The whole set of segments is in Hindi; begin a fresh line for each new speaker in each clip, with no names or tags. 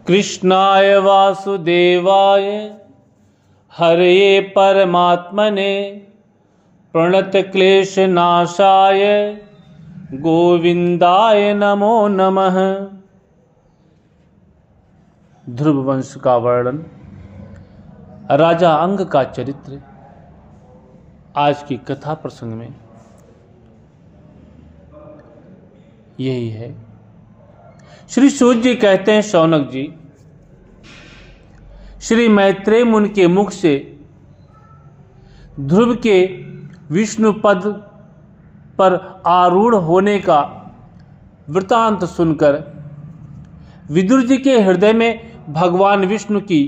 कृष्णाय वासुदेवाय हरये परमात्मने प्रणतक्लेशनाशाय गोविंदाय नमो नमः। ध्रुव वंश का वर्णन, राजा अंग का चरित्र आज की कथा प्रसंग में यही है। श्री सूत जी कहते हैं, शौनक जी, श्री मैत्रेय मुनि के मुख से ध्रुव के विष्णु पद पर आरूढ़ होने का वृतांत सुनकर विदुर जी के हृदय में भगवान विष्णु की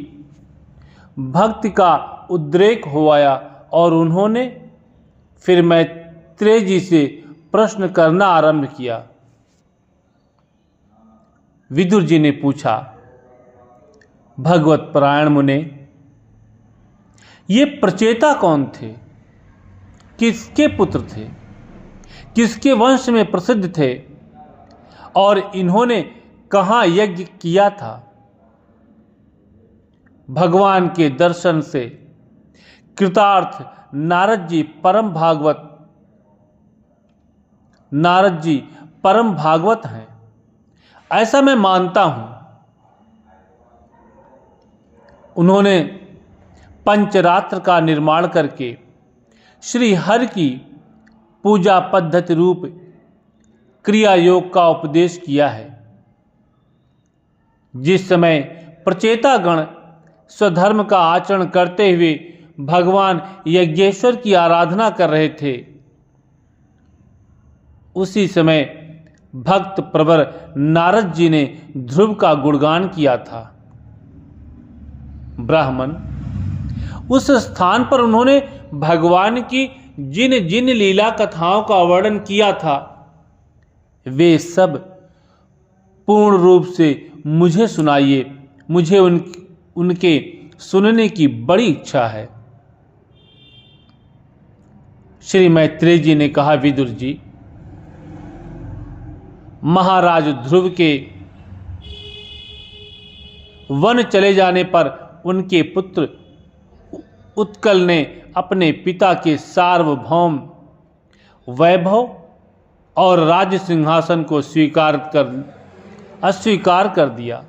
भक्ति का उद्रेक हो आया और उन्होंने फिर मैत्रेय जी से प्रश्न करना आरंभ किया। विदुर जी ने पूछा, भगवत परायण मुने, ये प्रचेता कौन थे? किसके पुत्र थे? किसके वंश में प्रसिद्ध थे? और इन्होंने कहाँ यज्ञ किया था? भगवान के दर्शन से कृतार्थ नारद जी परम भागवत हैं, ऐसा मैं मानता हूं। उन्होंने पंचरात्र का निर्माण करके श्री हरि की पूजा पद्धति रूप क्रिया योग का उपदेश किया है। जिस समय प्रचेता गण स्वधर्म का आचरण करते हुए भगवान यज्ञेश्वर की आराधना कर रहे थे, उसी समय भक्त प्रवर नारद जी ने ध्रुव का गुणगान किया था। ब्राह्मण, उस स्थान पर उन्होंने भगवान की जिन जिन लीला कथाओं का वर्णन किया था, वे सब पूर्ण रूप से मुझे सुनाइए। मुझे उनके सुनने की बड़ी इच्छा है। श्री मैत्रेय जी ने कहा, विदुर जी, महाराज ध्रुव के वन चले जाने पर उनके पुत्र उत्कल ने अपने पिता के सार्वभौम वैभव और राज्य सिंहासन को अस्वीकार कर दिया।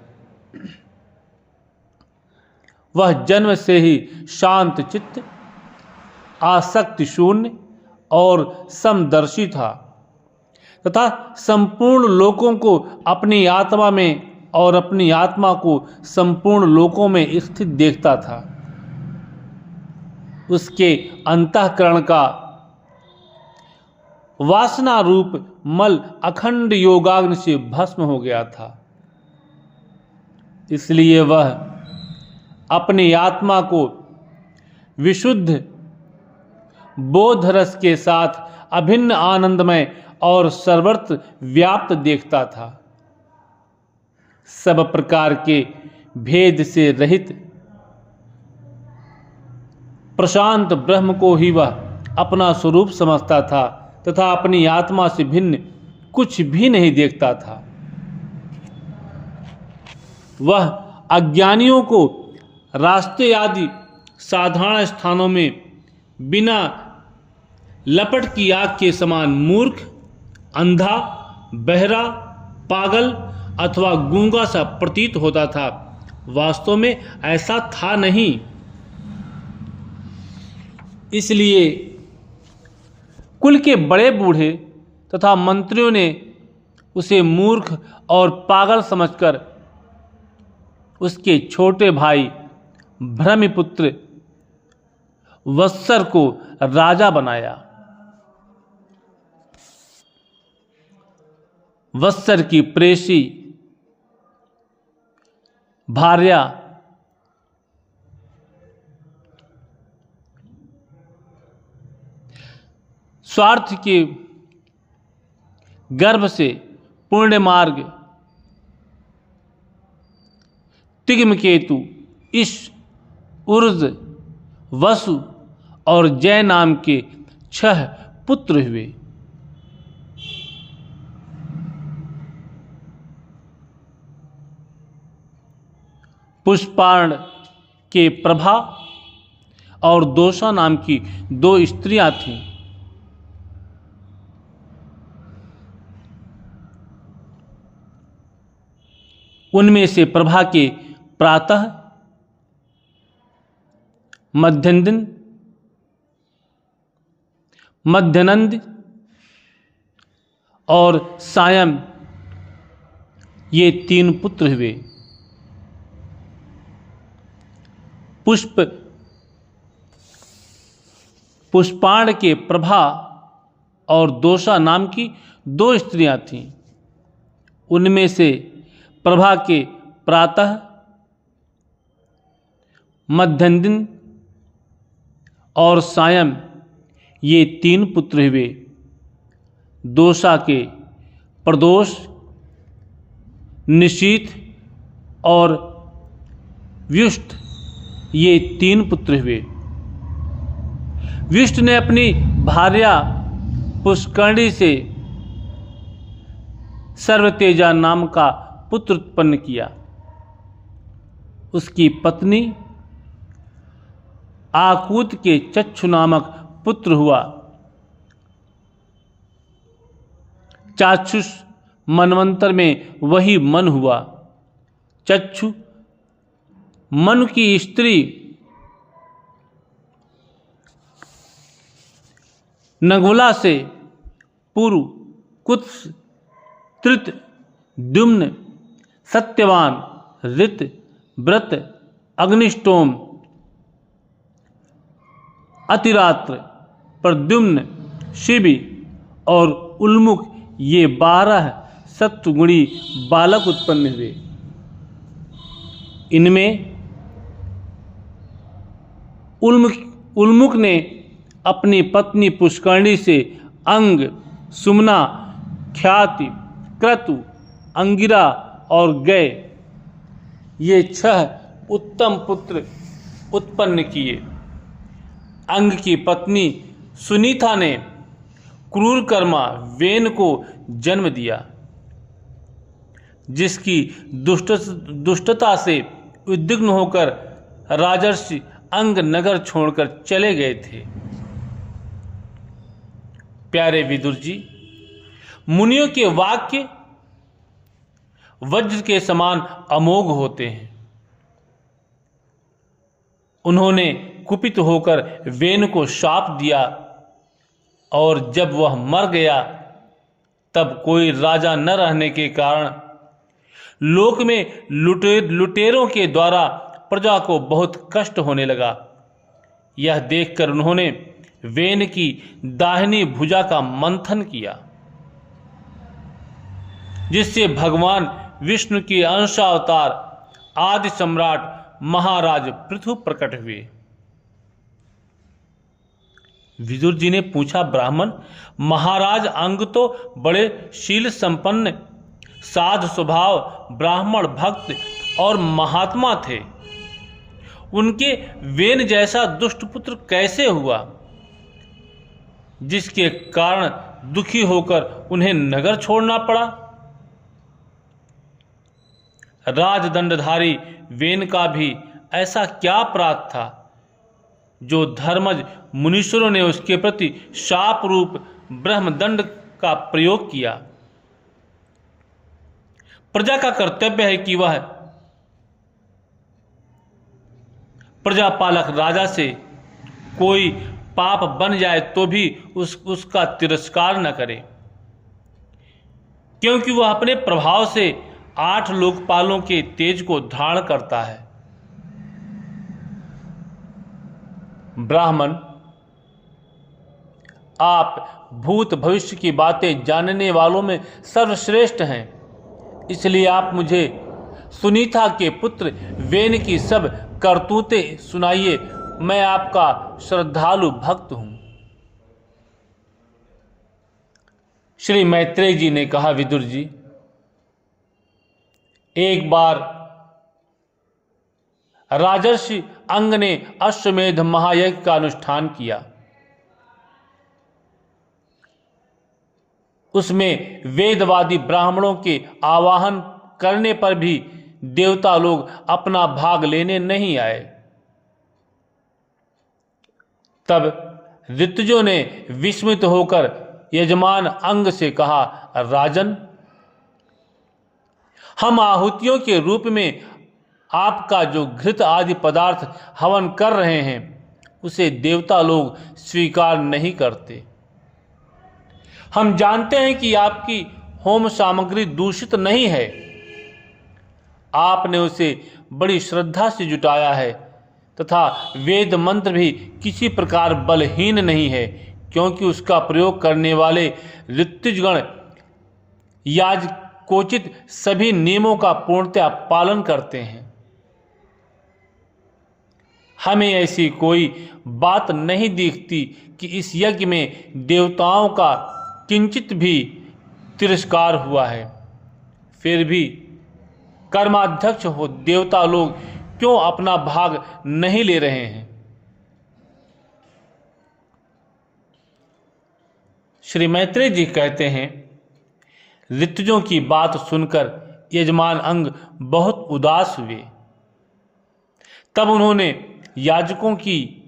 वह जन्म से ही शांत चित्त, आसक्ति शून्य और समदर्शी था तथा संपूर्ण लोकों को अपनी आत्मा में और अपनी आत्मा को संपूर्ण लोकों में स्थित देखता था। उसके अंतःकरण का वासना रूप मल अखंड योगाग्नि से भस्म हो गया था। इसलिए वह अपनी आत्मा को विशुद्ध बोध रस के साथ अभिन्न आनंदमय और सर्वत्र व्याप्त देखता था। सब प्रकार के भेद से रहित प्रशांत ब्रह्म को ही वह अपना स्वरूप समझता था तथा अपनी आत्मा से भिन्न कुछ भी नहीं देखता था। वह अज्ञानियों को रास्ते आदि साधारण स्थानों में बिना लपट की आग के समान मूर्ख, अंधा, बहरा, पागल अथवा गूंगा सा प्रतीत होता था। वास्तव में ऐसा था नहीं। इसलिए कुल के बड़े बूढ़े तथा मंत्रियों ने उसे मूर्ख और पागल समझकर उसके छोटे भाई भ्रमिपुत्र वत्सर को राजा बनाया। वत्सर की प्रेसी भार्या स्वार्थ के गर्भ से पुण्य मार्ग तिग्मकेतु, इश, उर्ज, वसु और जय नाम के 6 पुत्र हुए। पुष्पाण के प्रभा और दोषा नाम की 2 स्त्रियां थीं। उनमें से प्रभा के प्रातः, मध्यान्ह और सायं ये 3 पुत्र हुए। पुष्पाण के प्रभा और दोषा नाम की 2 स्त्रियां थीं। उनमें से प्रभा के प्रातः, मध्यान्ह और सायं ये 3 पुत्र हुए। दोषा के प्रदोष, निशीथ और व्युष्ट ये 3 पुत्र हुए। व्युष्ट ने अपनी भार्या पुष्करणी से सर्वतेजा नाम का पुत्र उत्पन्न किया। उसकी पत्नी आकूत के चक्षु नामक पुत्र हुआ। चाक्षुष मनवंतर में वही मन हुआ। चक्षु मनु की स्त्री नगुला से पूर्व कुत्स, तृत, द्युम्न, सत्यवान, ऋत, व्रत, अग्निष्टोम, अतिरात्र, प्रद्युम्न, शिबी और उल्मुख ये 12 सत्वगुणी बालक उत्पन्न हुए। इनमें उल्मुख ने अपनी पत्नी पुष्करणी से अंग, सुमना, ख्याति, क्रतु, अंगिरा और गय ये 6 उत्तम पुत्र उत्पन्न किए। अंग की पत्नी सुनीता ने क्रूरकर्मा वेन को जन्म दिया, जिसकी दुष्टता से उद्विग्न होकर राजर्षि अंग नगर छोड़कर चले गए थे। प्यारे विदुर जी, मुनियों के वाक्य वज्र के समान अमोघ होते हैं। उन्होंने कुपित होकर वेन को शाप दिया और जब वह मर गया तब कोई राजा न रहने के कारण लोक में लुटेरों के द्वारा प्रजा को बहुत कष्ट होने लगा। यह देखकर उन्होंने वेन की दाहिनी भुजा का मंथन किया, जिससे भगवान विष्णु के अंशावतार आदि सम्राट महाराज पृथु प्रकट हुए। विदुर जी ने पूछा, ब्राह्मण, महाराज अंग तो बड़े शील संपन्न, साध स्वभाव, ब्राह्मण भक्त और महात्मा थे। उनके वेन जैसा दुष्ट पुत्र कैसे हुआ, जिसके कारण दुखी होकर उन्हें नगर छोड़ना पड़ा? राजदंडधारी वेन का भी ऐसा क्या अपराध था जो धर्मज मुनीश्वरों ने उसके प्रति शाप रूप ब्रह्मदंड का प्रयोग किया? प्रजा का कर्तव्य है कि वह प्रजापालक राजा से कोई पाप बन जाए तो भी उसका तिरस्कार न करे, क्योंकि वह अपने प्रभाव से 8 लोकपालों के तेज को धारण करता है। ब्राह्मण, आप भूत भविष्य की बातें जानने वालों में सर्वश्रेष्ठ हैं, इसलिए आप मुझे सुनीता के पुत्र वेन की सब करतूतें सुनाइए। मैं आपका श्रद्धालु भक्त हूं। श्री मैत्रेय जी ने कहा, विदुर जी, एक बार राजर्षि अंग ने अश्वमेध महायज्ञ का अनुष्ठान किया। उसमें वेदवादी ब्राह्मणों के आवाहन करने पर भी देवता लोग अपना भाग लेने नहीं आए। तब ऋतुजों ने विस्मित होकर यजमान अंग से कहा, राजन, हम आहुतियों के रूप में आपका जो घृत आदि पदार्थ हवन कर रहे हैं उसे देवता लोग स्वीकार नहीं करते। हम जानते हैं कि आपकी होम सामग्री दूषित नहीं है, आपने उसे बड़ी श्रद्धा से जुटाया है तथा वेद मंत्र भी किसी प्रकार बलहीन नहीं है, क्योंकि उसका प्रयोग करने वाले ऋतुजगण याजकोचित सभी नियमों का पूर्णतः पालन करते हैं। हमें ऐसी कोई बात नहीं दिखती कि इस यज्ञ में देवताओं का किंचित भी तिरस्कार हुआ है। फिर भी कर्माध्यक्ष हो देवता लोग क्यों अपना भाग नहीं ले रहे हैं? श्री मैत्रेय जी कहते हैं, ऋतुजों की बात सुनकर यजमान अंग बहुत उदास हुए। तब उन्होंने याजकों की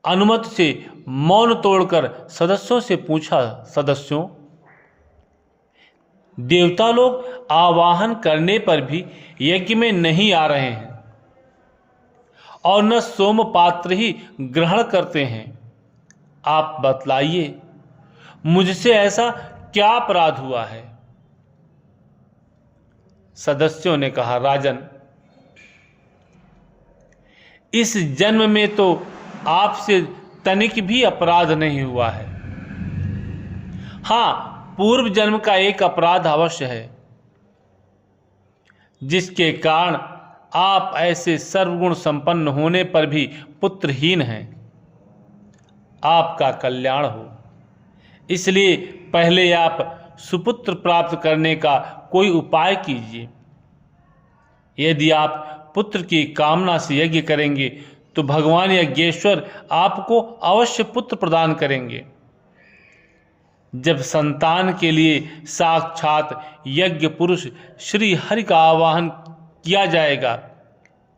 अनुमति से मौन तोड़कर सदस्यों से पूछा, सदस्यों, देवता लोग आवाहन करने पर भी यज्ञ में नहीं आ रहे हैं और न सोम पात्र ही ग्रहण करते हैं। आप बतलाइए, मुझसे ऐसा क्या अपराध हुआ है? सदस्यों ने कहा, राजन, इस जन्म में तो आपसे तनिक भी अपराध नहीं हुआ है। हाँ, पूर्व जन्म का एक अपराध अवश्य है, जिसके कारण आप ऐसे सर्वगुण संपन्न होने पर भी पुत्रहीन हैं। आपका कल्याण हो, इसलिए पहले आप सुपुत्र प्राप्त करने का कोई उपाय कीजिए। यदि आप पुत्र की कामना से यज्ञ करेंगे तो भगवान यज्ञेश्वर आपको अवश्य पुत्र प्रदान करेंगे। जब संतान के लिए साक्षात यज्ञ पुरुष श्री हरि का आवाहन किया जाएगा,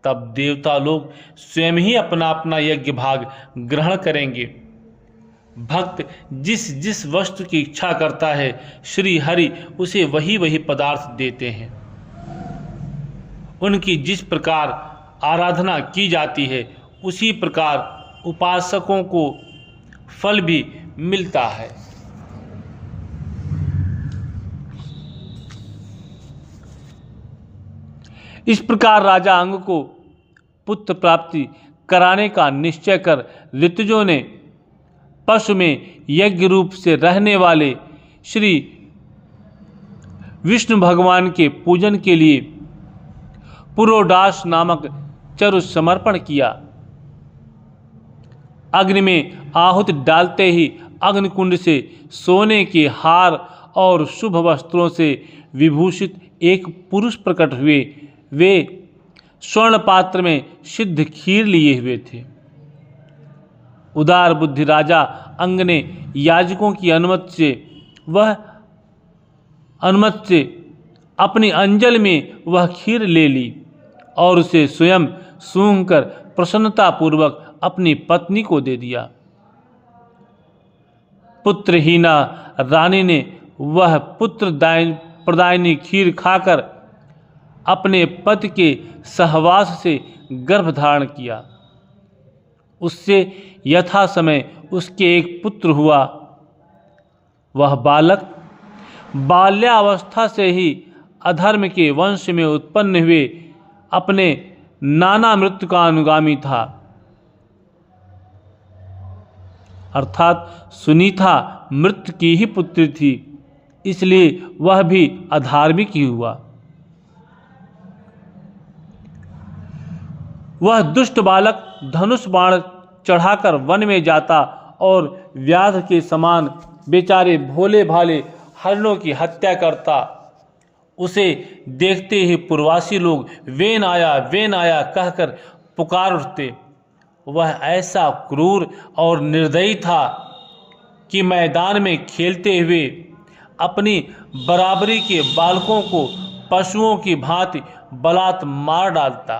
तब देवता लोग स्वयं ही अपना अपना यज्ञ भाग ग्रहण करेंगे। भक्त जिस जिस वस्तु की इच्छा करता है, श्री हरि उसे वही वही पदार्थ देते हैं। उनकी जिस प्रकार आराधना की जाती है, उसी प्रकार उपासकों को फल भी मिलता है। इस प्रकार राजा अंग को पुत्र प्राप्ति कराने का निश्चय कर ऋतुजों ने पशु में यज्ञ रूप से रहने वाले श्री विष्णु भगवान के पूजन के लिए पुरोडास नामक चरु समर्पण किया। अग्नि में आहुति डालते ही अग्निकुंड से सोने के हार और शुभ वस्त्रों से विभूषित एक पुरुष प्रकट हुए। वे स्वर्ण पात्र में सिद्ध खीर लिए हुए थे। उदार बुद्धि राजा अंग ने याजकों की अनुमति से अपनी अंजल में वह खीर ले ली और उसे स्वयं सूंघकर प्रसन्नतापूर्वक अपनी पत्नी को दे दिया। पुत्रहीना रानी ने वह पुत्र प्रदायिनी खीर खाकर अपने पति के सहवास से गर्भ धारण किया। उससे यथा समय उसके एक पुत्र हुआ। वह बालक बाल्यावस्था से ही अधर्म के वंश में उत्पन्न हुए अपने नाना मृत्यु का अनुगामी था, अर्थात सुनीता मृत्यु की ही पुत्री थी, इसलिए वह भी अधार्मिक ही हुआ। वह दुष्ट बालक धनुष बाण चढ़ाकर वन में जाता और व्याध के समान बेचारे भोले भाले हरणों की हत्या करता। उसे देखते ही पुरवासी लोग वेन आया कहकर पुकार उठते। वह ऐसा क्रूर और निर्दयी था कि मैदान में खेलते हुए अपनी बराबरी के बालकों को पशुओं की भांति बलात् मार डालता।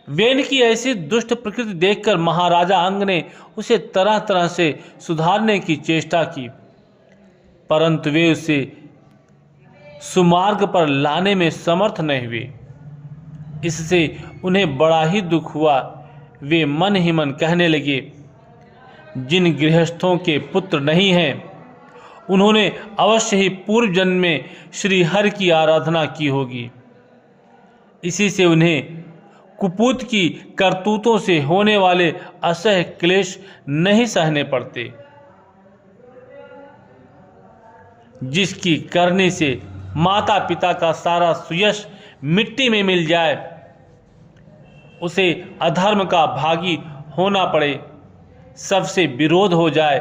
वेन की ऐसी दुष्ट प्रकृति देखकर महाराजा अंग ने उसे तरह तरह से सुधारने की चेष्टा की, परंतु वे उसे सुमार्ग पर लाने में समर्थ नहीं हुए। इससे उन्हें बड़ा ही दुख हुआ। वे मन ही मन कहने लगे, जिन गृहस्थों के पुत्र नहीं हैं, उन्होंने अवश्य ही पूर्व जन्म में श्री हरि की आराधना की होगी। इसी से उन्हें कुपूत की करतूतों से होने वाले असह्य क्लेश नहीं सहने पड़ते, जिसकी करने से माता पिता का सारा सुयश मिट्टी में मिल जाए, उसे अधर्म का भागी होना पड़े, सबसे विरोध हो जाए,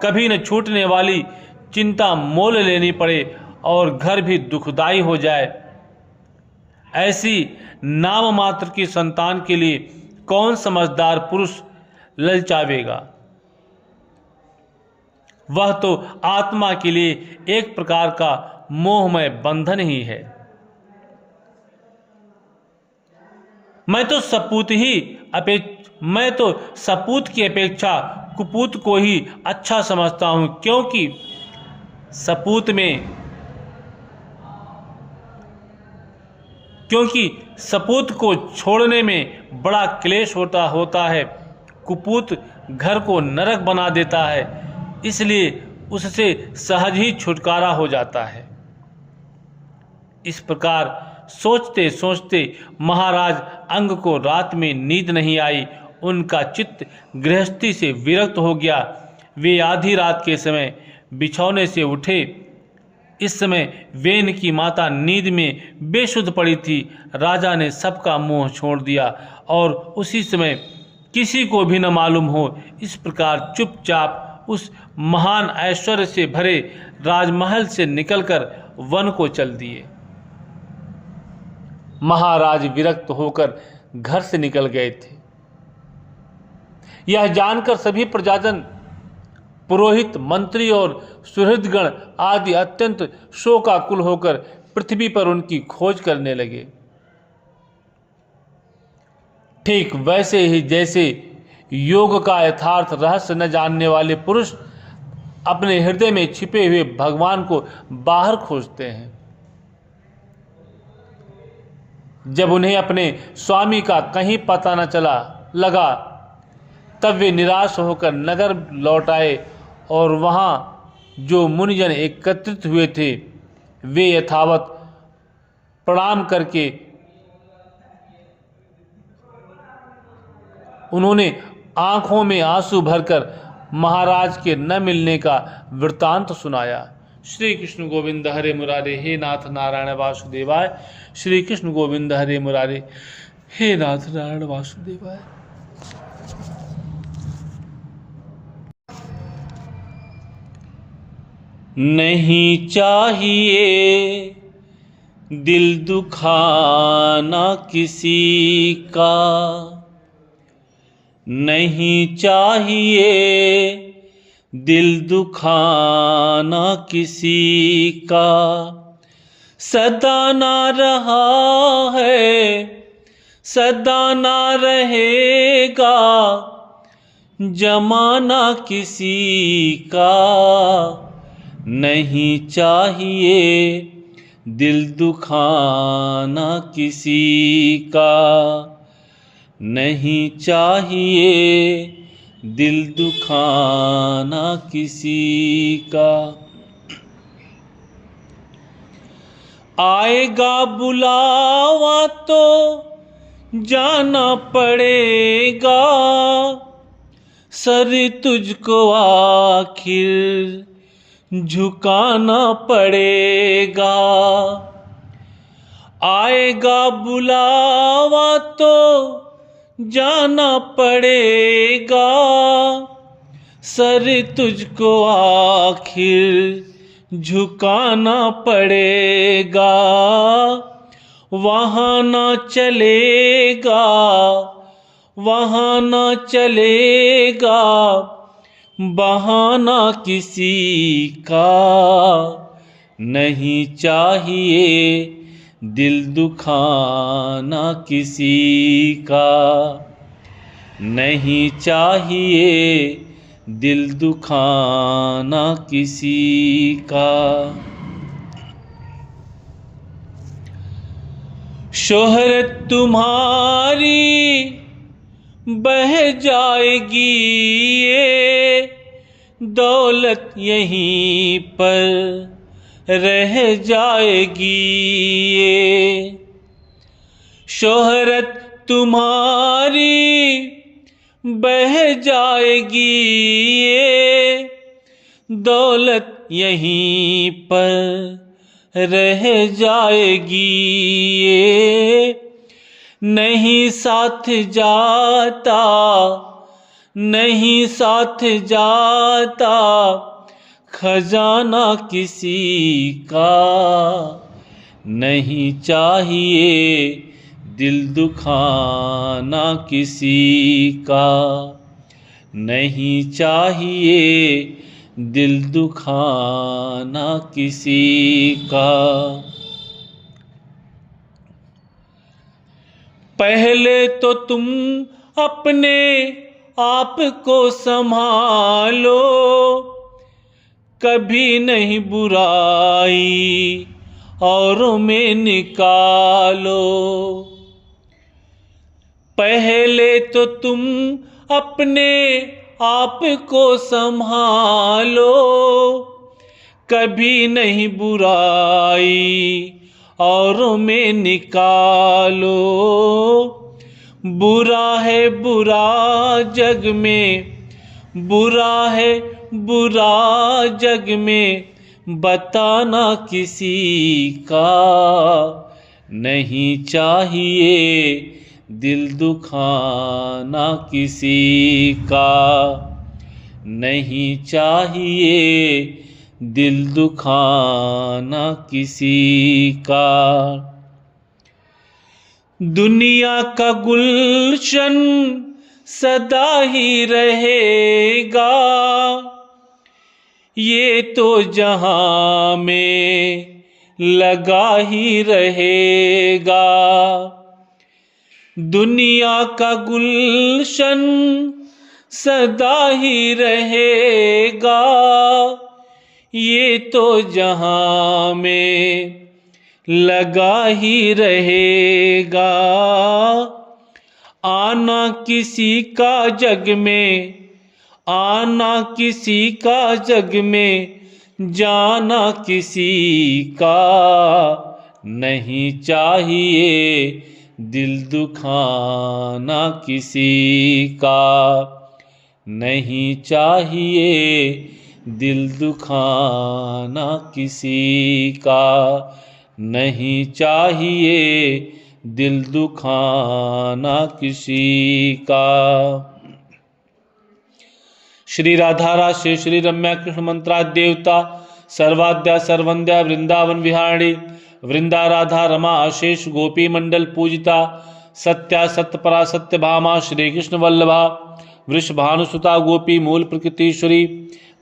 कभी न छूटने वाली चिंता मोल लेनी पड़े और घर भी दुखदाई हो जाए। ऐसी नाम मात्र की संतान के लिए कौन समझदार पुरुष ललचावेगा? वह तो आत्मा के लिए एक प्रकार का मोहमय बंधन ही है। मैं तो सपूत की अपेक्षा कुपूत को ही अच्छा समझता हूं, क्योंकि सपूत को छोड़ने में बड़ा क्लेश होता है। कुपूत घर को नरक बना देता है, इसलिए उससे सहज ही छुटकारा हो जाता है। इस प्रकार सोचते सोचते महाराज अंग को रात में नींद नहीं आई। उनका चित्त गृहस्थी से विरक्त हो गया। वे आधी रात के समय बिछौने से उठे। इस समय वेन की माता नींद में बेसुध पड़ी थी। राजा ने सबका मुंह छोड़ दिया और उसी समय किसी को भी न मालूम हो, इस प्रकार चुपचाप उस महान ऐश्वर्य से भरे राजमहल से निकलकर वन को चल दिए। महाराज विरक्त होकर घर से निकल गए थे। यह जानकर सभी प्रजाजन, पुरोहित, मंत्री और सुहृदगण आदि अत्यंत शोकाकुल होकर पृथ्वी पर उनकी खोज करने लगे। ठीक वैसे ही जैसे योग का यथार्थ रहस्य न जानने वाले पुरुष अपने हृदय में छिपे हुए भगवान को बाहर खोजते हैं। जब उन्हें अपने स्वामी का कहीं पता न लगा, तब वे निराश होकर नगर लौट आए और वहां जो मुनिजन एकत्रित हुए थे, वे यथावत प्रणाम करके उन्होंने आंखों में आंसू भरकर महाराज के न मिलने का वृत्तांत सुनाया। श्री कृष्ण गोविंद हरे मुरारे, हे नाथ नारायण वासुदेवाय। श्री कृष्ण गोविंद हरे मुरारे, हे नाथ नारायण वासुदेवाय। नहीं चाहिए दिल दुखाना किसी का, नहीं चाहिए दिल दुखाना किसी का, सदा ना रहा है सदा ना रहेगा जमाना किसी का। नहीं चाहिए दिल दुखाना किसी का, नहीं चाहिए दिल दुखाना किसी का। आएगा बुलावा तो जाना पड़ेगा, सर तुझको आखिर झुकाना पड़ेगा। आएगा बुलावा तो जाना पड़ेगा, सर तुझको आखिर झुकाना पड़ेगा। वहाँ ना चलेगा वहाँ ना चलेगा बहाना किसी का, नहीं चाहिए दिल दुखाना किसी का, नहीं चाहिए दिल दुखाना किसी का। शोहरत तुम्हारी बह जाएगी, ये दौलत यहीं पर रह जाएगी, ये शोहरत तुम्हारी बह जाएगी, ये दौलत यहीं पर रह जाएगी, ये नहीं साथ जाता, नहीं साथ जाता खजाना किसी का, नहीं चाहिए दिल दुखाना किसी का, नहीं चाहिए दिल दुखाना किसी का। पहले तो तुम अपने आप को संभालो, कभी नहीं बुराई औरों में निकालो। पहले तो तुम अपने आप को संभालो, कभी नहीं बुराई औरों में निकालो। बुरा है बुरा जग में, बुरा है बुरा जग में बताना किसी का, नहीं चाहिए दिल दुखाना किसी का, नहीं चाहिए दिल दुखाना किसी का। दुनिया का गुलशन सदा ही रहेगा, ये तो जहां में लगा ही रहेगा। दुनिया का गुलशन सदा ही रहेगा, ये तो जहां में लगा ही रहेगा। आना किसी का जग में, आना किसी का जग में, जाना किसी का, नहीं चाहिए दिल दुखाना किसी का, नहीं चाहिए दिल दुखाना किसी का, नहीं चाहिए दिल दुखाना किसी का। श्री राधा श्री श्री रम्या कृष्ण मंत्रा देवता सर्वाद्या सर्वंद्या वृंदावन विहारिणी, वृंदा राधा रमा अशेष गोपी मंडल पूजिता, सत्या सत्यपरा सत्य भामा श्री कृष्ण वल्लभा, वृषभानुसुता गोपी मूल प्रकृतीश्वरी,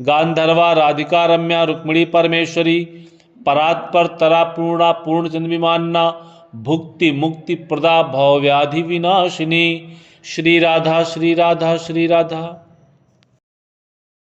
गांधर्वा राधिका रम्या रुक्मिणी परमेश्वरी, परात्पर तरा पूर्णा पूर्ण चंद्रविमान्ना, भुक्ति मुक्ति प्रदा भव व्याधि विनाशिनी। श्री राधा श्री राधा श्री राधा।